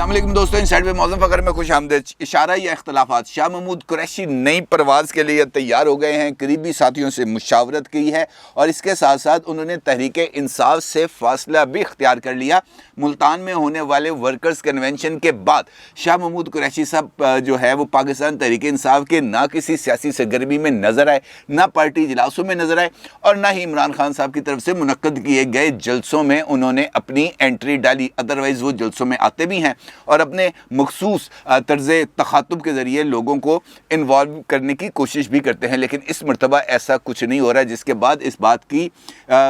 अस्सलाम वालेकुम दोस्तों, इनसाइड में मौज़ूम फ़खर में खुश आमदीद। इशारा या इख्तलाफात, शाह महमूद कुरैशी नई परवाज़ के लिए तैयार हो गए हैं। करीबी साथियों से मुशावरत की है और इसके साथ साथ उन्होंने तहरीक इंसाफ से फासला भी इख्तियार कर लिया। मुल्तान में होने वाले वर्कर्स कन्वेंशन के बाद शाह महमूद कुरैशी साहब जो है वो पाकिस्तान तहरीक इंसाफ के ना किसी सियासी सरगर्मी में नज़र आए, ना पार्टी इजलासों में नज़र आए और ना ही इमरान खान साहब की तरफ से मुनक्कद किए गए जलसों में उन्होंने अपनी एंट्री डाली। अदरवाइज़ वो जलसों में आते भी हैं और अपने मखसूस तर्ज़ तखातुब के ज़रिए लोगों को इन्वॉल्व करने की कोशिश भी करते हैं, लेकिन इस मरतबा ऐसा कुछ नहीं हो रहा है, जिसके बाद इस बात की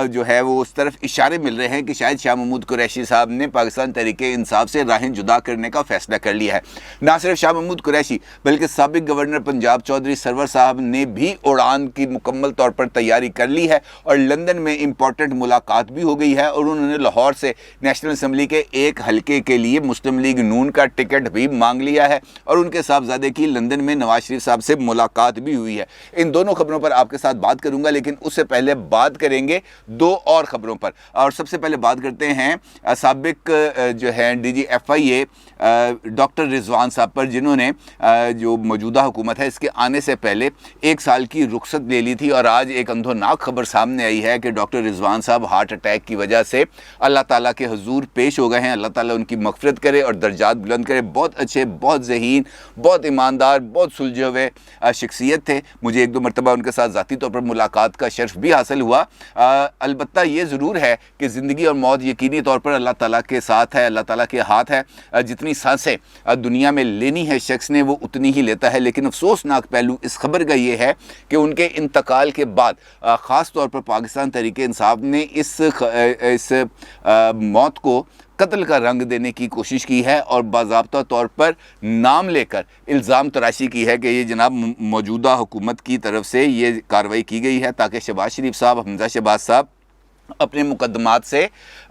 जो है वो उस तरफ इशारे मिल रहे हैं कि शायद शाह महमूद कुरैशी साहब ने पाकिस्तान तहरीक इंसाफ से राहें जुदा करने का फ़ैसला कर लिया है। ना सिर्फ शाह महमूद कुरैशी बल्कि साबिक गवर्नर पंजाब चौधरी सरवर साहब ने भी उड़ान की मुकम्मल तौर पर तैयारी कर ली है और लंदन में इंपॉर्टेंट मुलाकात भी हो गई है और उन्होंने लाहौर से नेशनल असम्बली के एक हल्के के लिए मुस्लिम लीग नून का टिकट भी मांग लिया है और उनके साहबजादे की लंदन में नवाज शरीफ साहब से मुलाकात भी हुई है। इन दोनों खबरों पर आपके साथ बात करूंगा, लेकिन उससे पहले बात करेंगे दो और खबरों पर। और सबसे पहले बात करते हैं साबिक जो है DGFIA डॉक्टर रिजवान साहब पर, जिन्होंने जो मौजूदा हुकूमत है इसके आने से पहले 1 साल की रुखसत ले ली थी और आज एक अंधोनाक खबर सामने आई है कि डॉक्टर रिजवान साहब हार्ट अटैक की वजह से अल्लाह ताला के हुजूर पेश हो गए हैं। अल्लाह ताला उनकी मग़फ़िरत करे और दर्जात बुलंद करे। बहुत अच्छे, बहुत ज़हीन, बहुत ईमानदार, बहुत सुलझे हुए शख्सियत थे। मुझे 1-2 मरतबा उनके साथ ज़ाती तौर पर मुलाकात का शर्फ भी हासिल हुआ। अलबत्ता ये ज़रूर है कि ज़िंदगी और मौत यकीनी तौर पर अल्लाह ताला के साथ है, अल्लाह ताला के हाथ है। जितनी सांसें दुनिया में लेनी है शख्स ने वो उतनी ही लेता है, लेकिन अफसोसनाक पहलू इस खबर का ये है कि उनके इंतकाल के बाद ख़ास तौर पर पाकिस्तान तहरीक इंसाफ ने इस मौत को कत्ल का रंग देने की कोशिश की है और बाज़ाब्ता तौर पर नाम लेकर इल्ज़ाम तराशी की है कि ये जनाब मौजूदा हुकूमत की तरफ से ये कार्रवाई की गई है ताकि शहबाज शरीफ साहब, हमजा शहबाज साहब अपने मुकदमात से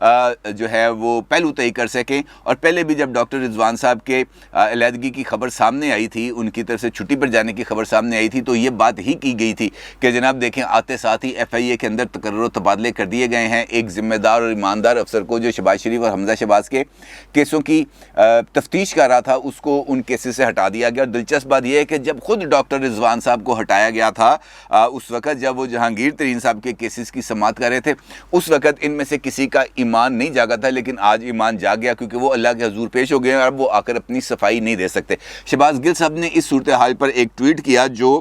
जो है वो पहलू तय कर सकें। और पहले भी जब डॉक्टर रिजवान साहब के अलहदगी की खबर सामने आई थी, उनकी तरफ से छुट्टी पर जाने की खबर सामने आई थी, तो ये बात ही की गई थी कि जनाब देखें आते साथ ही FIA के अंदर तकर्रुर तबादले कर दिए गए हैं। एक ज़िम्मेदार और ईमानदार अफसर को जो शहबाज शरीफ और हमजा शहबाज के केसों की तफ्तीश कर रहा था उसको उन केसेस से हटा दिया गया। और दिलचस्प बात यह है कि जब खुद डॉक्टर रिजवान साहब को हटाया गया था उस वक़्त जब वो जहांगीर तरीन साहब के केसेस की समाअत कर रहे थे, उस वक़्त इनमें से किसी का ईमान नहीं जागा था, लेकिन आज ईमान जाग गया क्योंकि वो अल्लाह के हुजूर पेश हो गए हैं और अब वो आकर अपनी सफाई नहीं दे सकते। शहबाज गिल साहब ने इस सूरत हाल पर एक ट्वीट किया जो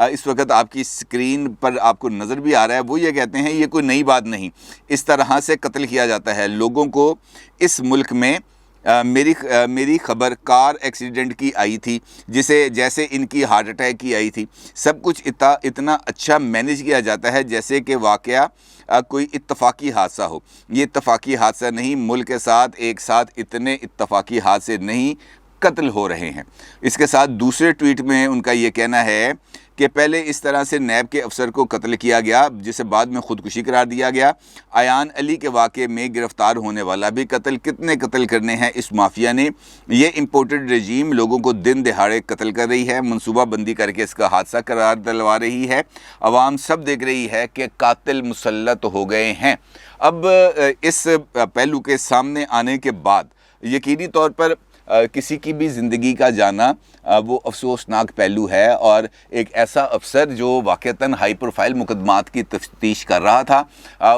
इस वक्त आपकी स्क्रीन पर आपको नज़र भी आ रहा है। वो ये कहते हैं, ये कोई नई बात नहीं, इस तरह से कत्ल किया जाता है लोगों को। इस मुल्क में मेरी खबर कार एक्सीडेंट की आई थी, जैसे इनकी हार्ट अटैक की आई थी। सब कुछ इतना अच्छा मैनेज किया जाता है जैसे कि वाक़या कोई इत्तफाकी हादसा हो। ये इत्तफाकी हादसा नहीं, मुल्क के साथ एक साथ इतने इत्तफाकी हादसे नहीं कत्ल हो रहे हैं। इसके साथ दूसरे ट्वीट में उनका ये कहना है कि पहले इस तरह से नैब के अफसर को कत्ल किया गया जिसे बाद में खुदकुशी करार दिया गया। आयान अली के वाक़े में गिरफ़्तार होने वाला भी कत्ल, कितने कत्ल करने हैं इस माफिया ने। ये इम्पोर्टेड रजीम लोगों को दिन दिहाड़े कत्ल कर रही है, मनसूबा बंदी करके इसका हादसा करार दिलवा रही है। अवाम सब देख रही है कि कातिल मुसल्लत हो गए हैं। अब इस पहलू के सामने आने के बाद यकीनी तौर पर किसी की भी ज़िंदगी का जाना वो अफसोसनाक पहलू है और एक ऐसा अफसर जो वाक़तन हाई प्रोफाइल मुकदमात की तफ्तीश कर रहा था,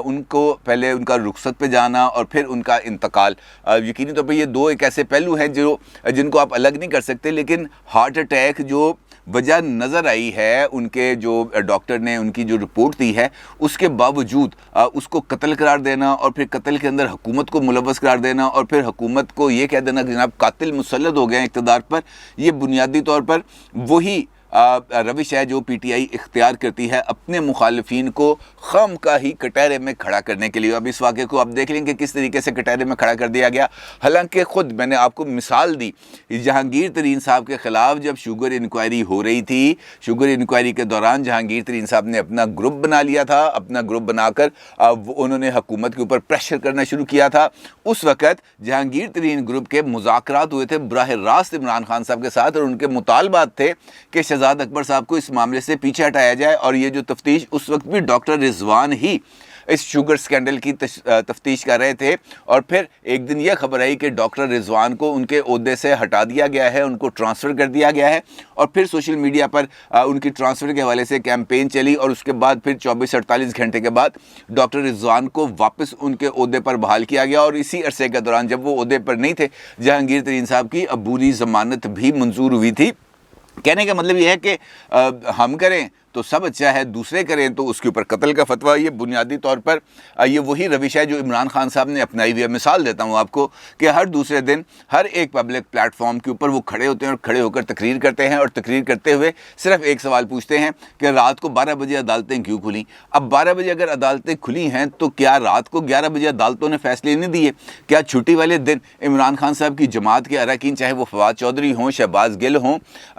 उनको पहले उनका रुखसत पे जाना और फिर उनका इंतकाल, यकीनी तौर पर ये दो एक ऐसे पहलू हैं जिनको आप अलग नहीं कर सकते। लेकिन हार्ट अटैक जो वजह नज़र आई है, उनके जो डॉक्टर ने उनकी जो रिपोर्ट दी है उसके बावजूद उसको कत्ल करार देना और फिर कत्ल के अंदर हुकूमत को मुलव्वस करार देना और फिर हुकूमत को ये कह देना कि जनाब कातिल मुसल्लत हो गए हैं इक़्तिदार पर, ये बुनियादी तौर पर वही रविश है जो PTI इख्तियार करती है अपने मुखालिफिन को खम का ही कटहरे में खड़ा करने के लिए। अब इस वाक़े को आप देख लेंगे किस तरीके से कटहरे में खड़ा कर दिया गया। हालांकि ख़ुद मैंने आपको मिसाल दी, जहांगीर तरीन साहब के ख़िलाफ़ जब शुगर इंक्वायरी हो रही थी, शुगर इंक्वायरी के दौरान जहांगीर तरीन साहब ने अपना ग्रुप बना लिया था। अपना ग्रुप बनाकर उन्होंने हुकूमत के ऊपर प्रेशर करना शुरू किया था। उस वक़्त जहांगीर तरीन ग्रुप के मुज़ाकरात हुए थे बराह रास्त इमरान खान साहब के साथ और उनके मुतालबात थे कि शहजाद अकबर साहब को इस मामले से पीछे हटाया जाए और ये जो तफ्तीश उस वक्त भी डॉक्टर रिजवान ही इस शुगर स्कैंडल की तफ्तीश कर रहे थे, और फिर एक दिन ये खबर आई कि डॉक्टर रिजवान को उनके ओहदे से हटा दिया गया है, उनको ट्रांसफ़र कर दिया गया है। और फिर सोशल मीडिया पर उनकी ट्रांसफ़र के हवाले से कैंपेन चली, और उसके बाद फिर 24-48 घंटे के बाद डॉक्टर रिजवान को वापस उनके ओहदे पर बहाल किया गया। और इसी अरसे के दौरान जब वो ओहदे पर नहीं थे, जहांगीर तरीन साहब की अबूरी ज़मानत भी मंजूर हुई थी। कहने का मतलब ये है कि हम करें तो सब अच्छा है, दूसरे करें तो उसके ऊपर कत्ल का फतवा। ये बुनियादी तौर पर ये वही रविश है जो इमरान खान साहब ने अपनाई हुई है। मिसाल देता हूँ आपको कि हर दूसरे दिन हर एक पब्लिक प्लेटफॉर्म के ऊपर वो खड़े होते हैं और खड़े होकर तकरीर करते हैं, और तकरीर करते हुए सिर्फ एक सवाल पूछते हैं कि रात को 12 बजे अदालतें क्यों खुली। अब 12 बजे अगर अदालतें खुली हैं तो क्या रात को 11 बजे अदालतों ने फैसले नहीं दिए? क्या छुट्टी वाले दिन इमरान खान साहब की जमात के अरकान, चाहे वो फवाद चौधरी हों, शहबाज गिल हों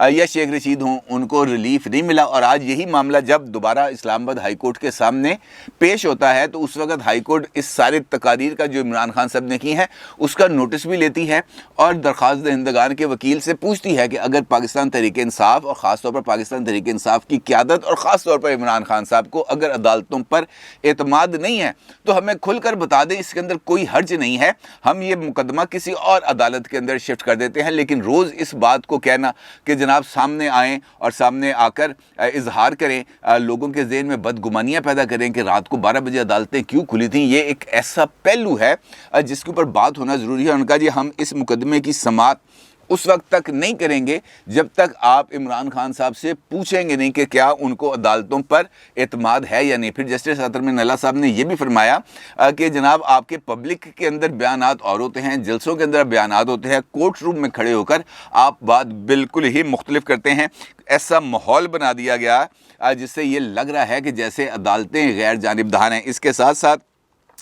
या शेख रशीद हों, उनको रिलीफ नहीं मिला? और आज यही मामला जब दोबारा इस्लामाबाद हाई कोर्ट के सामने पेश होता है तो उस वक्त हाई कोर्ट इस सारे तकारीर का जो इमरान खान साहब ने की है उसका नोटिस भी लेती है, और दरख्वास्त दहिंदगान के वकील से पूछती है कि अगर पाकिस्तान तहरीक इंसाफ और ख़ास तौर पर पाकिस्तान तहरीक इंसाफ की क़यादत और ख़ास तौर पर इमरान खान साहब को अगर अदालतों पर एतमाद नहीं है तो हमें खुलकर बता दें, इसके अंदर कोई हर्ज नहीं है, हम ये मुकदमा किसी और अदालत के अंदर शिफ्ट कर देते हैं। लेकिन रोज़ इस बात को कहना कि जनाब सामने आएँ और सामने आकर इजहार करें, लोगों के ज़हन में बदगुमानियाँ पैदा करें कि रात को 12 बजे अदालतें क्यों खुली थीं, ये एक ऐसा पहलू है जिसके ऊपर बात होना ज़रूरी है। उनका जी हम इस मुकदमे की समाअत उस वक्त तक नहीं करेंगे जब तक आप इमरान खान साहब से पूछेंगे नहीं कि क्या उनको अदालतों पर एतमाद है या नहीं। फिर जस्टिस अतर मिन्नल्ला साहब ने यह भी फरमाया कि जनाब आपके पब्लिक के अंदर बयानात और होते हैं, जलसों के अंदर बयानात होते हैं, कोर्ट रूम में खड़े होकर आप बात बिल्कुल ही मुख्तलिफ करते हैं। ऐसा माहौल बना दिया गया जिससे ये लग रहा है कि जैसे अदालतें गैर जानिबदार हैं। इसके साथ साथ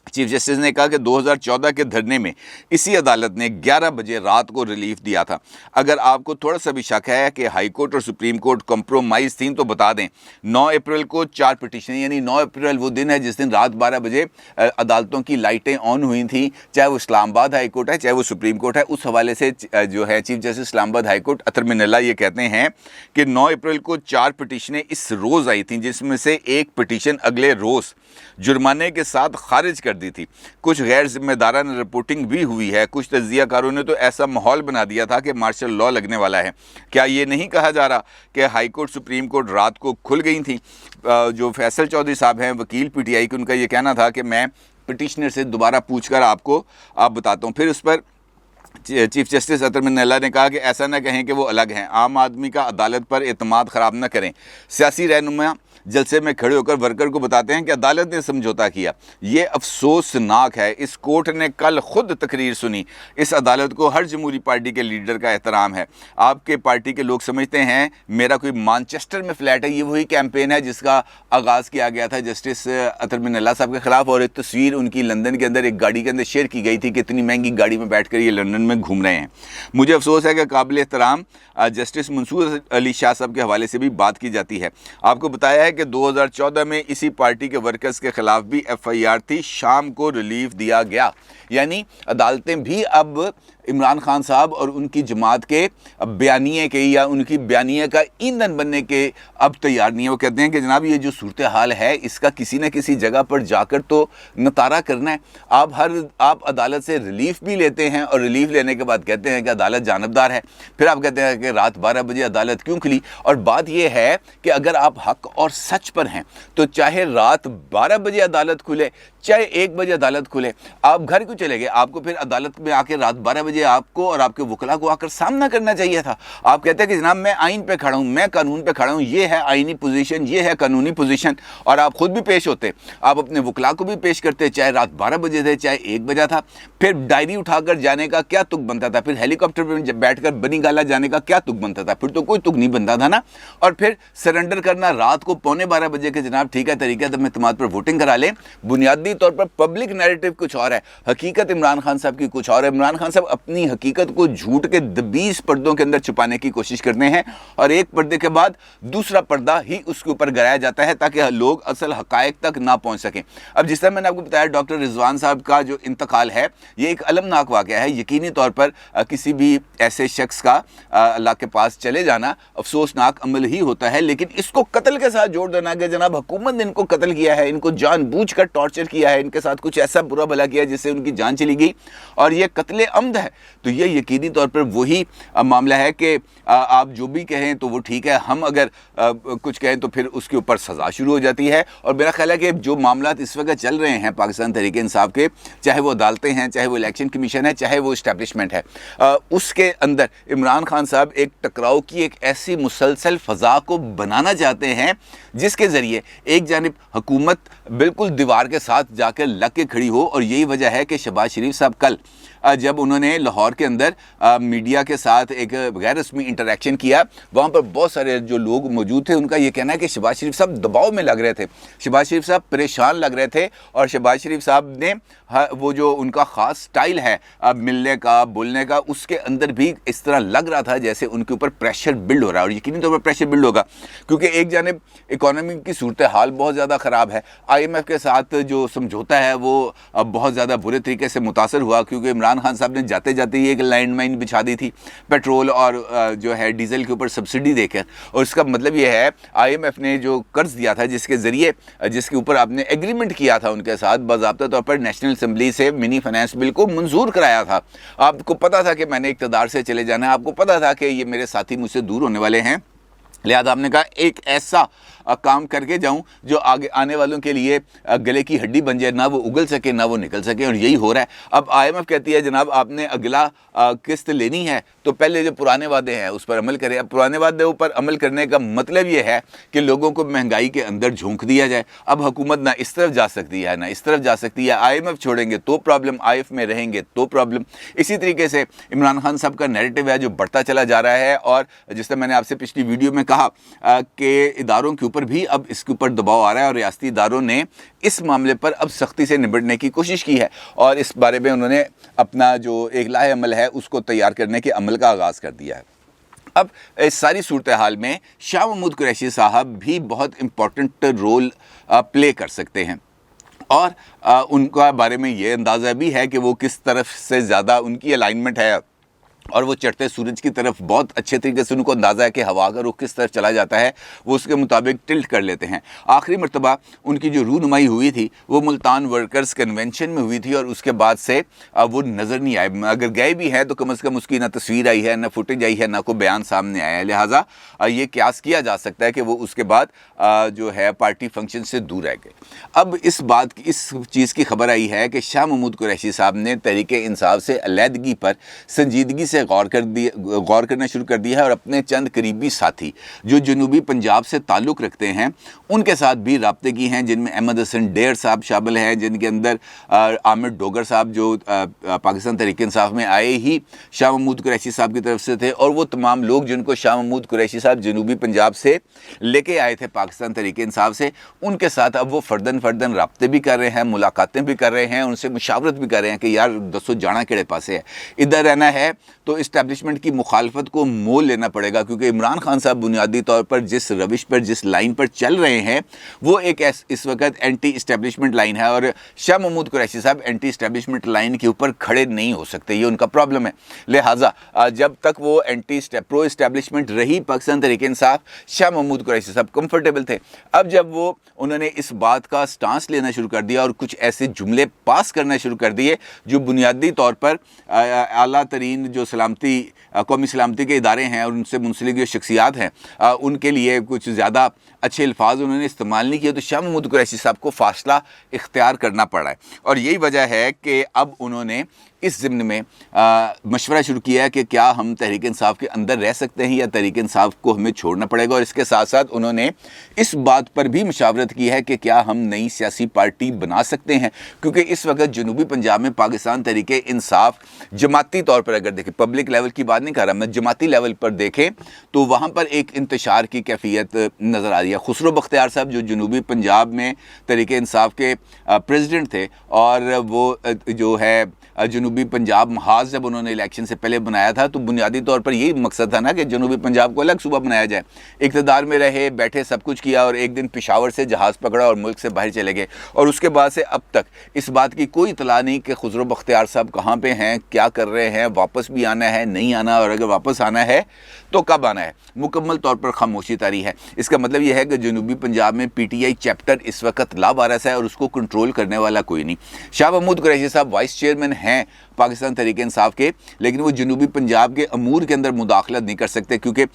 चीफ जस्टिस ने कहा कि 2014 के धरने में इसी अदालत ने 11 बजे रात को रिलीफ दिया था। अगर आपको थोड़ा सा भी शक है कि हाई कोर्ट और सुप्रीम कोर्ट कंप्रोमाइज़ थी तो बता दें, 9 अप्रैल को 4 पिटीशन, यानी 9 अप्रैल वो दिन है जिस दिन रात 12 बजे अदालतों की लाइटें ऑन हुई थी, चाहे वो इस्लामाबाद हाई कोर्ट है चाहे वो सुप्रीम कोर्ट है। उस हवाले से जो है chief justice Islamabad high court Athar Minallah ये कहते हैं कि 9 अप्रैल को 4 पिटीशनें इस रोज़ आई थी, जिसमें से एक पिटीशन अगले रोज़ जुर्माने के साथ खारिज कर दी थी। कुछ गैर जिम्मेदाराना रिपोर्टिंग भी हुई है। कुछ तज्जियाकारों ने तो ऐसा माहौल बना दिया था कि मार्शल लॉ लगने वाला है। क्या ये नहीं कहा जा रहा कि हाई कोर्ट सुप्रीम कोर्ट रात को खुल गई थी? जो फैसल चौधरी साहब हैं वकील PTI के, उनका ये कहना था कि मैं पिटिशनर से दोबारा पूछकर आपको बताता हूँ। फिर उस पर चीफ जस्टिस अतर मिन्नल्ला ने कहा कि ऐसा न कहें कि वो अलग हैं, आम आदमी का अदालत पर एतमाद ख़राब न करें। सियासी रहनुमा जलसे में खड़े होकर वर्कर को बताते हैं कि अदालत ने समझौता किया। ये अफसोसनाक है। इस कोर्ट ने कल खुद तकरीर सुनी। इस अदालत को हर जमहूरी पार्टी के लीडर का एहतराम है। आपके पार्टी के लोग समझते हैं मेरा कोई मानचेस्टर में फ्लैट है। ये वही कैंपेन है जिसका आगाज़ किया गया था जस्टिस अतर मिन्नल्ला साहब के ख़िलाफ़, और एक तस्वीर उनकी लंदन के अंदर एक गाड़ी के अंदर शेयर की गई थी कि इतनी महंगी गाड़ी में बैठ कर ये लंदन में घूम रहे हैं। मुझे अफसोस है कि काबिल एहतराम जस्टिस मंसूर अली शाह साहब के हवाले से भी बात की जाती है। आपको बताया है कि 2014 में इसी पार्टी के वर्कर्स के खिलाफ भी FIR थी, शाम को रिलीफ दिया गया। यानी अदालतें भी अब इमरान खान साहब और उनकी जमात के बयानिए के या उनकी बयानिए का ईंधन बनने के अब तैयार नहीं है। वो कहते हैं कि जनाब ये जो सूरत हाल है इसका किसी न किसी जगह पर जाकर तो नतारा करना है। आप अदालत से रिलीफ भी लेते हैं और रिलीफ लेने के बाद कहते हैं कि अदालत जानबदार है। फिर आप कहते हैं कि रात 12 बजे अदालत क्यों खुली। और बात यह है कि अगर आप हक और सच पर हैं तो चाहे रात 12 बजे अदालत खुले चाहे 1 बजे अदालत खुले, आप घर क्यों चले गए? आपको फिर अदालत में आके रात 12 बजे आपको और आपके वकला को आकर सामना करना चाहिए था। आप कहते हैं कि जनाब मैं आइन पे खड़ा हूँ, मैं कानून पे खड़ा हूँ, ये है आइनी पोजीशन, ये है कानूनी पोजीशन, और आप खुद भी पेश होते, आप अपने वकला को भी पेश करते, चाहे रात 12 बजे थे चाहे 1 बजा था। फिर डायरी उठाकर जाने का क्या तुक बनता था? फिर हेलीकॉप्टर पर बैठकर बनी गाला जाने का क्या तुक बनता था? फिर तो कोई तुक नहीं बनता था ना। और फिर सरेंडर करना रात को 11:15 बजे के, जनाब ठीक है तरीका तो एतमाद पर वोटिंग करा लें। बुनियादी तौर पर पब्लिक नैरेटिव कुछ और है, हकीकत इमरान खान साहब की कुछ और है। इमरान खान साहब अपनी हकीकत को झूठ के 20 पर्दों के अंदर छुपाने की कोशिश करते हैं और एक पर्दे के बाद दूसरा पर्दा ही उसके ऊपर गिराया जाता है ताकि लोग असल हकायक तक ना पहुंच सकें। अब जिस तरह मैंने आपको बताया डॉक्टर रिजवान साहब का जो इंतकाल है ये एक अलमनाक वाक़या है। यकीनी तौर पर किसी भी ऐसे शख्स का अल्लाह के पास चले जाना अफसोसनाक अमल ही होता है, लेकिन इसको कत्ल के साथ जोड़ देना कि जनाब हुकूमत ने इनको कत्ल किया है, इनको जानबूझकर टॉर्चर किया है, इनके साथ कुछ ऐसा बुरा भला किया जिससे उनकी जान चली गई और ये कत्ले अम्द है, तो ये यकीनी तौर पर वही मामला है कि आप जो भी कहें तो वो ठीक है, हम अगर कुछ कहें तो फिर उसके ऊपर सज़ा शुरू हो जाती है। और मेरा ख्याल है कि जो मामला इस वक्त चल रहे हैं पाकिस्तान तहरीक इंसाफ के, चाहे वो अदालतें हैं, चाहे वो इलेक्शन कमीशन है, चाहे वो इस्टेब्लिशमेंट है, उसके अंदर इमरान खान साहब एक टकराव की एक ऐसी मुसलसल फ़ज़ा को बनाना चाहते हैं जिसके ज़रिए एक जानिब हुकूमत बिल्कुल दीवार के साथ जाकर लग के खड़ी हो। और यही वजह है कि शहबाज शरीफ साहब कल जब उन्होंने लाहौर के अंदर मीडिया के साथ एक गैर रस्मी इंटरेक्शन किया, वहाँ पर बहुत सारे जो लोग मौजूद थे उनका ये कहना है कि शहबाज शरीफ साहब दबाव में लग रहे थे, शहबाज शरीफ साहब परेशान लग रहे थे और शहबाज शरीफ साहब ने वो जो उनका ख़ास स्टाइल है मिलने का बोलने का, उसके अंदर भी इस तरह लग रहा था जैसे उनके ऊपर प्रेशर बिल्ड हो रहा है। और यकीनी तौर पर प्रेशर बिल्ड होगा क्योंकि एक जानिब इकॉनमी की सूरत हाल बहुत ज़्यादा ख़राब है, IMF के साथ जो समझौता है वो बहुत ज़्यादा बुरे तरीके से मुतासर हुआ क्योंकि इमरान खान साहब ने जाते जाते ही एक लैंड माइन बिछा दी थी पेट्रोल और जो है डीजल के ऊपर सब्सिडी देकर। और इसका मतलब ये है IMF ने जो कर्ज दिया था जिसके ज़रिए जिसके ऊपर आपने एग्रीमेंट किया था उनके साथ, बाज़ाब्ता तौर पर नेशनल असम्बली से मिनी फाइनेंस बिल को मंजूर कराया था। आपको पता था कि मैंने इक़्तिदार से चले जाना है, आपको पता था कि ये मेरे साथी मुझसे दूर होने वाले हैं, लिहाजा आपने कहा एक ऐसा काम करके जाऊं जो आगे आने वालों के लिए गले की हड्डी बन जाए, ना वो उगल सके ना वो निकल सके। और यही हो रहा है। अब IMF कहती है जनाब आपने अगला किस्त लेनी है तो पहले जो पुराने वादे हैं उस पर अमल करें। अब पुराने वादे पर अमल करने का मतलब ये है कि लोगों को महंगाई के अंदर झोंक दिया जाए। अब हुकूमत ना इस तरफ जा सकती है ना इस तरफ जा सकती है, IMF छोड़ेंगे तो प्रॉब्लम, IF में रहेंगे तो प्रॉब्लम। इसी तरीके से इमरान खान साहब का नैरेटिव है जो बढ़ता चला जा रहा है। और जिस तरह मैंने आपसे पिछली वीडियो में कहा कि इदारों के ऊपर भी अब इसके ऊपर दबाव आ रहा है और रियासती इदारों ने इस मामले पर अब सख्ती से निपटने की कोशिश की है और इस बारे में उन्होंने अपना जो एक लाहे अमल है उसको तैयार करने के अमल का आगाज़ कर दिया है। अब इस सारी सूरत हाल में शाह महमूद कुरैशी साहब भी बहुत इम्पोर्टेंट रोल प्ले कर सकते हैं और उनका बारे में ये अंदाज़ा भी है कि वो किस तरफ से ज़्यादा उनकी अलाइनमेंट है और वो चढ़ते सूरज की तरफ बहुत अच्छे तरीके से उनको अंदाज़ा है कि हवा का रुख किस तरफ चला जाता है, वो उसके मुताबिक टिल्ट कर लेते हैं। आखिरी मरतबा उनकी जो रूनुमाई हुई थी वो मुल्तान वर्कर्स कन्वेंशन में हुई थी और उसके बाद से वो नज़र नहीं आए। अगर गए भी हैं तो कम अज़ कम उसकी ना तस्वीर आई है, ना फुटेज आई है, ना कोई बयान सामने आया है। लिहाजा ये क्यास किया जा सकता है कि वो उसके बाद जो है पार्टी फंक्शन से दूर रह गए। अब इस चीज़ की खबर आई है कि शाह महमूद कुरैशी साहब ने तहरीक इंसाफ से अलहदगी पर संजीदगी से गौर करना शुरू कर दिया है और अपने चंद करीबी साथी जो जनूबी पंजाब से ताल्लुक़ रखते हैं उनके साथ भी राब्ते की हैं, जिनमें अहमद हसन डेर साहब शामिल हैं, जिनके अंदर आमिर डोगर साहब जो पाकिस्तान तहरीक इंसाफ में आए ही शाह महमूद कुरैशी साहब की तरफ से थे और वो तमाम लोग जिनको शाह महमूद कुरैशी साहब जनूबी पंजाब से लेके आए थे पाकिस्तान तहरीक इंसाफ से, उनके साथ अब वो फ़र्दन राब्ते भी कर रहे हैं, मुलाकातें भी कर रहे हैं, उनसे मुशावरत भी कर रहे हैं कि यार दसो जाना केड़े पासे है, इधर रहना है तो इस्टेब्लिशमेंट की मुखालफत को मोल लेना पड़ेगा क्योंकि इमरान खान साहब बुनियादी तौर पर जिस रविश पर जिस लाइन पर चल रहे हैं वो एक इस वक्त एंटी इस्टेब्लिशमेंट लाइन है और शाह महमूद कुरैशी साहब एंटी इस्टेब्लिशमेंट लाइन के ऊपर खड़े नहीं हो सकते, ये उनका प्रॉब्लम है। लिहाजा जब तक वो प्रो इस्टेब्लिशमेंट रही पाकिस्तान तहरीक इंसाफ, शाह महमूद कुरैशी साहब कंफर्टेबल थे। अब जब वो उन्होंने इस बात का स्टांस लेना शुरू कर दिया और कुछ ऐसे जुमले पास करना शुरू कर दिए जो बुनियादी तौर पर आला तरीन जो कौमी सलामती के इदारे हैं और उनसे मुंसलिक जो शख्सियात हैं उनके लिए कुछ ज़्यादा अच्छे अल्फाज उन्होंने इस्तेमाल नहीं किए, तो शाह महमूद कुरैशी साहब को फ़ासला इख्तियार करना पड़ा है। और यही वजह है कि अब उन्होंने इस ज़िम्न में मशवरा शुरू किया है कि क्या हम तहरीक इंसाफ के अंदर रह सकते हैं या तहरीक इंसाफ को हमें छोड़ना पड़ेगा। और इसके साथ साथ उन्होंने इस बात पर भी मशावरत की है कि क्या हम नई सियासी पार्टी बना सकते हैं, क्योंकि इस वक्त जनूबी पंजाब में पाकिस्तान तहरीक इंसाफ जमाती तौर पर अगर देखें, पब्लिक लेवल की बात नहीं कर रहा मैं, जमाती लेवल पर देखें तो वहाँ पर एक इंतशार की कैफियत नज़र आ रही है। खुसरो बख्तियार साहब जो जनूबी पंजाब में तहरीक इंसाफ के प्रेसिडेंट थे और वो जो है जनूबी جنوبی پنجاب محاذ جب انہوں نے الیکشن سے پہلے بنایا تھا تو بنیادی طور پر یہی مقصد تھا نا کہ جنوبی پنجاب کو الگ صوبہ بنایا جائے. اقتدار میں رہے, بیٹھے, سب کچھ کیا, اور ایک دن پشاور سے جہاز پکڑا اور ملک سے باہر چلے گئے. اور اس کے بعد سے اب تک اس بات کی کوئی اطلاع نہیں کہ خسرو بختیار صاحب کہاں پہ ہیں, کیا کر رہے ہیں, واپس بھی آنا ہے, نہیں آنا, اور اگر واپس آنا ہے تو کب آنا ہے. مکمل طور پر خاموشی طاری ہے. اس کا مطلب یہ ہے کہ جنوبی پنجاب میں پی ٹی آئی چیپٹر اس وقت لاوارث ہے اور اس کو کنٹرول کرنے والا کوئی نہیں. شاہ محمود قریشی صاحب وائس چیئرمین ہیں پاکستان تحریک انصاف کے, لیکن وہ جنوبی پنجاب کے امور کے اندر مداخلت نہیں کر سکتے کیونکہ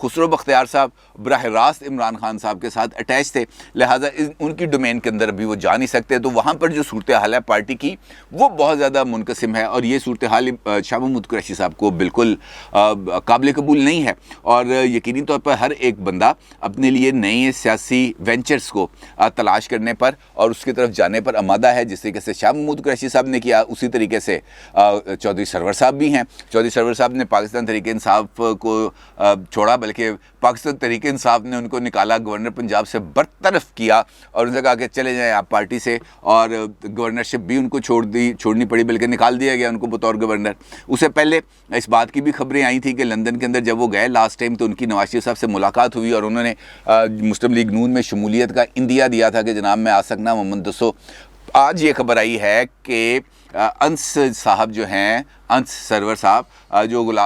خسرو بختیار صاحب براہ راست عمران خان صاحب کے ساتھ اٹیچ تھے, لہٰذا ان کی ڈومین کے اندر بھی وہ جا نہیں سکتے. تو وہاں پر جو صورتحال ہے پارٹی کی وہ بہت زیادہ منقسم ہے, اور یہ صورتحال شاہ محمود قریشی صاحب کو بالکل قابل قبول نہیں ہے. اور یقینی طور پر ہر ایک بندہ اپنے لیے نئے سیاسی وینچرز کو تلاش کرنے پر اور اس کی طرف جانے پر آمادہ ہے. جس طریقے سے شاہ محمود قریشی صاحب نے کیا, اسی طریقے سے چودھری سرور صاحب بھی ہیں. چودھری سرور صاحب نے پاکستان تحریک انصاف کو چھوڑا, بلکہ پاکستان تحریک انصاف نے ان کو نکالا, گورنر پنجاب سے برطرف کیا اور ان سے کہا کہ چلے جائیں آپ پارٹی سے, اور گورنرشپ بھی ان کو چھوڑنی پڑی, بلکہ نکال دیا گیا ان کو بطور گورنر. اس سے پہلے اس بات کی بھی خبریں آئی تھیں کہ لندن کے اندر جب وہ گئے لاسٹ ٹائم تو ان کی نواز شریف صاحب سے ملاقات ہوئی اور انہوں نے مسلم لیگ نون میں شمولیت کا عندیہ دیا تھا کہ جناب میں آ سکنا محمد دسو. آج یہ خبر آئی ہے کہ انس صاحب جو ہیں, انس سرور صاحب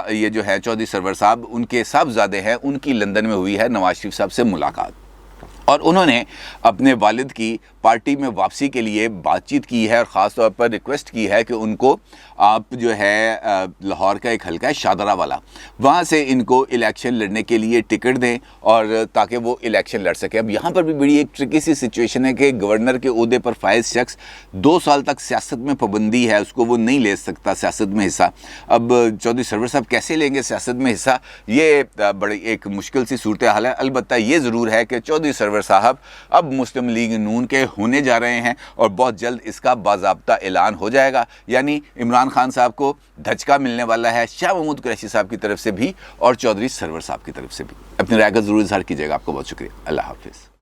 یہ جو ہے چودھری سرور صاحب, ان کے صاحبزادے ہیں, ان کی لندن میں ہوئی ہے نواز شریف صاحب سے ملاقات, اور انہوں نے اپنے والد کی پارٹی میں واپسی کے لیے بات چیت کی ہے اور خاص طور پر ریکویسٹ کی ہے کہ ان کو آپ جو ہے لاہور کا ایک حلقہ ہے شادرہ والا, وہاں سے ان کو الیکشن لڑنے کے لیے ٹکٹ دیں اور تاکہ وہ الیکشن لڑ سکیں. اب یہاں پر بھی بڑی ایک ٹرکی سی سچویشن ہے کہ گورنر کے عہدے پر فائز شخص 2 سال تک سیاست میں پابندی ہے, اس کو وہ نہیں لے سکتا سیاست میں حصہ. اب چودھری سرور صاحب کیسے لیں گے سیاست میں حصہ, یہ بڑی ایک مشکل سی صورتحال ہے. البتہ یہ ضرور ہے کہ چودھری سرور صاحب اب مسلم لیگ نون کے ہونے جا رہے ہیں اور بہت جلد اس کا باضابطہ اعلان ہو جائے گا, یعنی عمران خان صاحب کو دھچکا ملنے والا ہے شاہ محمود قریشی صاحب کی طرف سے بھی اور چودھری سرور صاحب کی طرف سے بھی. اپنی رائے کا ضرور اظہار کیجیے گا. آپ کو بہت شکریہ. اللہ حافظ.